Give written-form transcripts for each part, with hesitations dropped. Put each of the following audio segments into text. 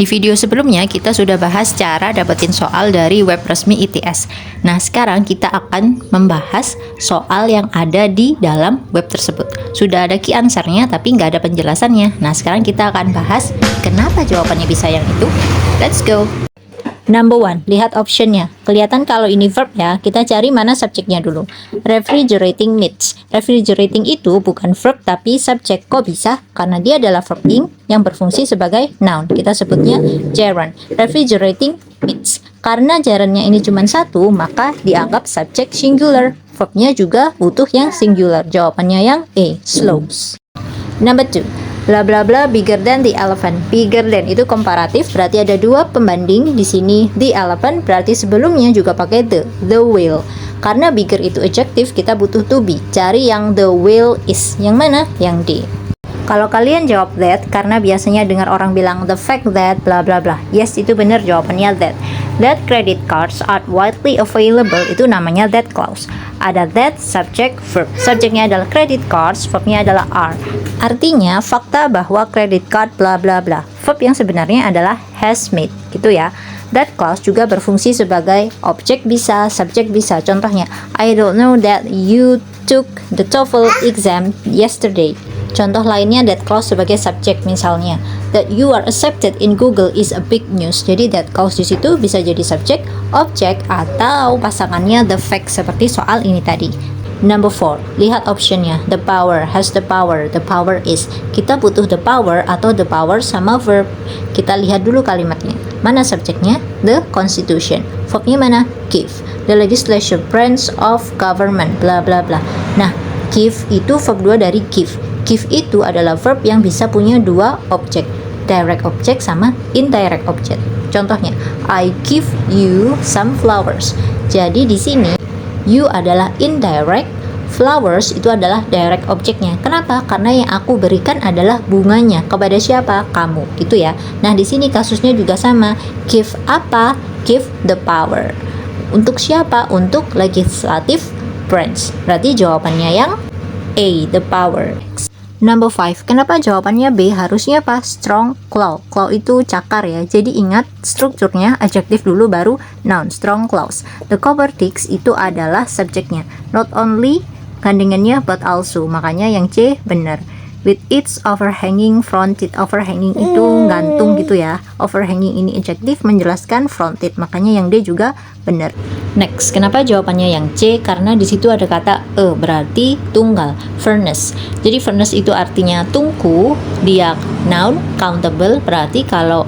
Di video sebelumnya kita sudah bahas cara dapetin soal dari web resmi ITS. Nah, sekarang kita akan membahas soal yang ada di dalam web tersebut. Sudah ada key answer-nya tapi nggak ada penjelasannya. Nah, sekarang kita akan bahas kenapa jawabannya bisa yang itu. Let's go! Number 1, lihat optionnya. Kelihatan kalau ini verb ya, kita cari mana subjeknya dulu. Refrigerating needs. Refrigerating itu bukan verb tapi subjek. Kok bisa? Karena dia adalah verb ing yang berfungsi sebagai noun. Kita sebutnya gerund. Refrigerating needs. Karena gerundnya ini cuma satu, maka dianggap subjek singular. Verbnya juga butuh yang singular. Jawabannya yang A, slows. Number 2. Bla bla bla bigger than the elephant. Bigger than itu komparatif, berarti ada dua pembanding di sini. The elephant berarti sebelumnya juga pakai the whale. Karena bigger itu adjective, kita butuh to be. Cari yang the whale is. Yang mana? Yang D. Kalau kalian jawab that, karena biasanya dengar orang bilang the fact that bla bla bla. Yes, itu benar jawabannya that. That credit cards are widely available, itu namanya that clause. Ada that, subject, verb. Subjeknya adalah credit cards, verbnya adalah are. Artinya fakta bahwa credit card bla bla bla. Verb yang sebenarnya adalah has made, gitu ya. That clause juga berfungsi sebagai objek bisa, subjek bisa. Contohnya, I don't know that you took the TOEFL exam yesterday. Contoh lainnya that clause sebagai subjek, misalnya that you are accepted in Google is a big news. Jadi that clause di situ bisa jadi subjek, objek, atau pasangannya the fact seperti soal ini tadi. Number 4, lihat optionnya. The power, has the power, the power is. Kita butuh the power atau the power sama verb. Kita lihat dulu kalimatnya. Mana subjeknya? The Constitution. Verbnya mana? Give. The legislature branch of government, bla bla bla. Nah, give itu verb 2 dari give. Give itu adalah verb yang bisa punya dua objek, direct object sama indirect object. Contohnya, I give you some flowers. Jadi di sini you adalah indirect, flowers itu adalah direct objeknya. Kenapa? Karena yang aku berikan adalah bunganya. Kepada siapa? Kamu, gitu ya. Nah, di sini kasusnya juga sama. Give apa? Give the power. Untuk siapa? Untuk legislative branch. Berarti jawabannya yang A, the power. Number 5, kenapa jawabannya B? Harusnya apa? Strong claw. Claw itu cakar ya. Jadi ingat strukturnya, adjektif dulu baru noun, strong claws. The cover text itu adalah subjeknya. Not only gandengannya but also. Makanya yang C benar. With its overhanging fronted. Overhanging itu gantung gitu ya. Overhanging ini adjektif menjelaskan fronted. Makanya yang D juga benar. Next, kenapa jawabannya yang C? Karena di situ ada kata berarti tunggal, furnace. Jadi furnace itu artinya tungku, dia noun, countable, berarti kalau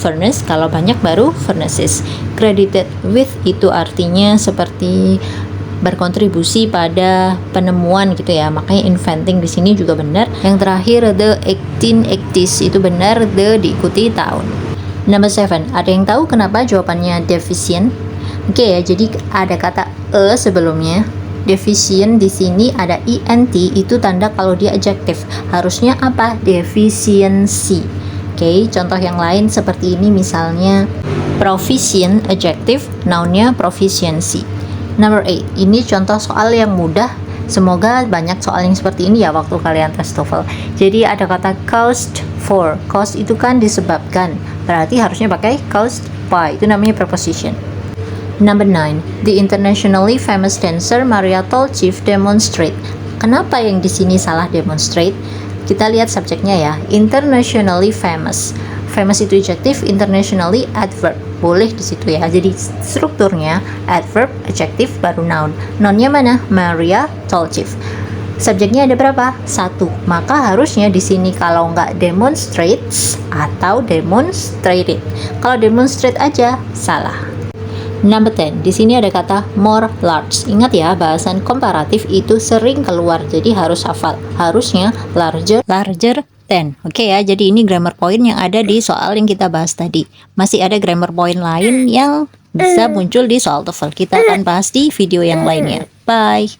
furnace, kalau banyak baru furnaces. Credited with itu artinya seperti berkontribusi pada penemuan gitu ya, makanya inventing di sini juga benar. Yang terakhir the 1880s itu benar, the diikuti tahun. Number 7, ada yang tahu kenapa jawabannya deficient? Oke ya, jadi ada kata sebelumnya. Deficient di sini ada ent, itu tanda kalau dia adjektif. Harusnya apa? Deficiency. Oke, contoh yang lain seperti ini misalnya proficient adjective, nounnya proficiency. Number 8, ini contoh soal yang mudah. Semoga banyak soal yang seperti ini ya waktu kalian tes TOEFL. Jadi ada kata caused for. Cause itu kan disebabkan. Berarti harusnya pakai caused by. Itu namanya preposition. Number 9, the internationally famous dancer Maria Tolchiv demonstrate. Kenapa yang di sini salah demonstrate? Kita lihat subjeknya ya. Internationally famous. Famous itu adjective, internationally adverb. Boleh di situ ya. Jadi strukturnya adverb, adjective, baru noun. Nounnya mana? Maria Tolchiv. Subjeknya ada berapa? 1. Maka harusnya di sini kalau nggak demonstrates atau demonstrated. Kalau demonstrate aja salah. Number 10, di sini ada kata more large. Ingat ya, bahasan komparatif itu sering keluar, jadi harus hafal. Harusnya larger than. Oke ya, jadi ini grammar point yang ada di soal yang kita bahas tadi. Masih ada grammar point lain yang bisa muncul di soal TOEFL. Kita akan bahas di video yang lainnya. Bye.